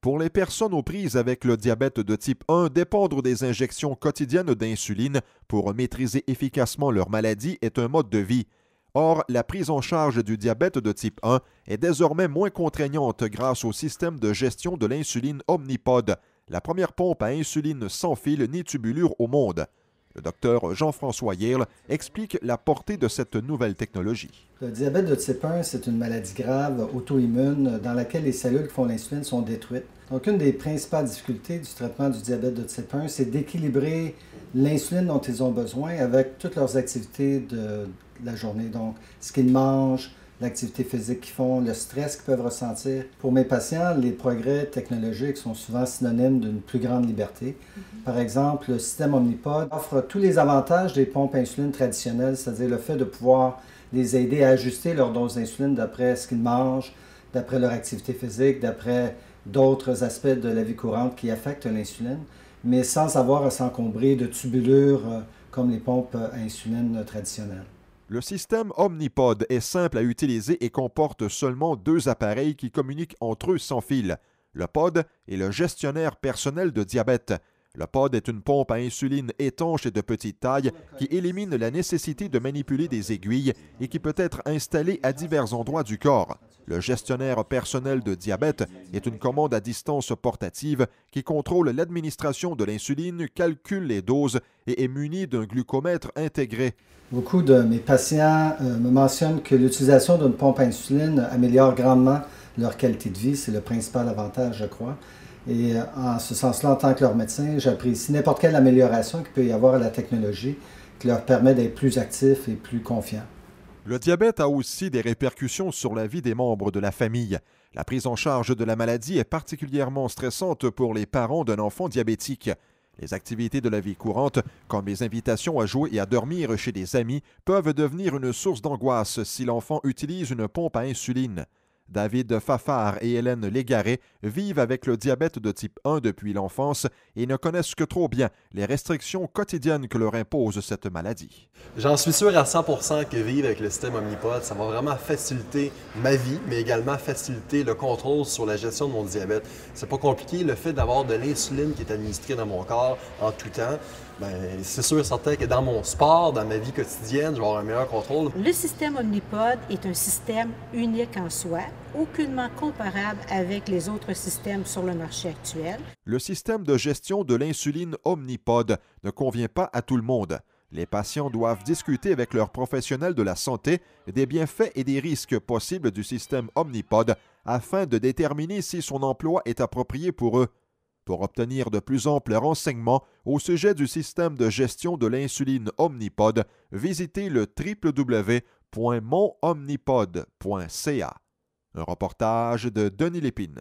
Pour les personnes aux prises avec le diabète de type 1, dépendre des injections quotidiennes d'insuline pour maîtriser efficacement leur maladie est un mode de vie. Or, la prise en charge du diabète de type 1 est désormais moins contraignante grâce au système de gestion de l'insuline Omnipod, la première pompe à insuline sans fil ni tubulure au monde. Le docteur Jean-François Yerle explique la portée de cette nouvelle technologie. Le diabète de type 1, c'est une maladie grave, auto-immune, dans laquelle les cellules qui font l'insuline sont détruites. Donc, une des principales difficultés du traitement du diabète de type 1, c'est d'équilibrer l'insuline dont ils ont besoin avec toutes leurs activités de la journée. Donc, ce qu'ils mangent, l'activité physique qu'ils font, le stress qu'ils peuvent ressentir. Pour mes patients, les progrès technologiques sont souvent synonymes d'une plus grande liberté. Par exemple, le système Omnipod offre tous les avantages des pompes à insuline traditionnelles, c'est-à-dire le fait de pouvoir les aider à ajuster leur dose d'insuline d'après ce qu'ils mangent, d'après leur activité physique, d'après d'autres aspects de la vie courante qui affectent l'insuline, mais sans avoir à s'encombrer de tubulures comme les pompes à insuline traditionnelles. Le système Omnipod est simple à utiliser et comporte seulement 2 appareils qui communiquent entre eux sans fil, le pod et le gestionnaire personnel de diabète. Le pod est une pompe à insuline étanche et de petite taille qui élimine la nécessité de manipuler des aiguilles et qui peut être installée à divers endroits du corps. Le gestionnaire personnel de diabète est une commande à distance portative qui contrôle l'administration de l'insuline, calcule les doses et est muni d'un glucomètre intégré. Beaucoup de mes patients me mentionnent que l'utilisation d'une pompe à insuline améliore grandement leur qualité de vie. C'est le principal avantage, je crois. Et en ce sens-là, en tant que leur médecin, j'apprécie n'importe quelle amélioration qu'il peut y avoir à la technologie qui leur permet d'être plus actifs et plus confiants. Le diabète a aussi des répercussions sur la vie des membres de la famille. La prise en charge de la maladie est particulièrement stressante pour les parents d'un enfant diabétique. Les activités de la vie courante, comme les invitations à jouer et à dormir chez des amis, peuvent devenir une source d'angoisse si l'enfant utilise une pompe à insuline. David Fafard et Hélène Légaré vivent avec le diabète de type 1 depuis l'enfance et ne connaissent que trop bien les restrictions quotidiennes que leur impose cette maladie. J'en suis sûr à 100% que vivre avec le système Omnipod, ça va vraiment faciliter ma vie, mais également faciliter le contrôle sur la gestion de mon diabète. C'est pas compliqué, le fait d'avoir de l'insuline qui est administrée dans mon corps en tout temps, c'est sûr et certain que dans mon sport, dans ma vie quotidienne, je vais avoir un meilleur contrôle. Le système Omnipod est un système unique en soi, aucunement comparable avec les autres systèmes sur le marché actuel. Le système de gestion de l'insuline Omnipod ne convient pas à tout le monde. Les patients doivent discuter avec leurs professionnels de la santé des bienfaits et des risques possibles du système Omnipod afin de déterminer si son emploi est approprié pour eux. Pour obtenir de plus amples renseignements au sujet du système de gestion de l'insuline Omnipod, visitez le www.monomnipod.ca. Un reportage de Denis Lépine.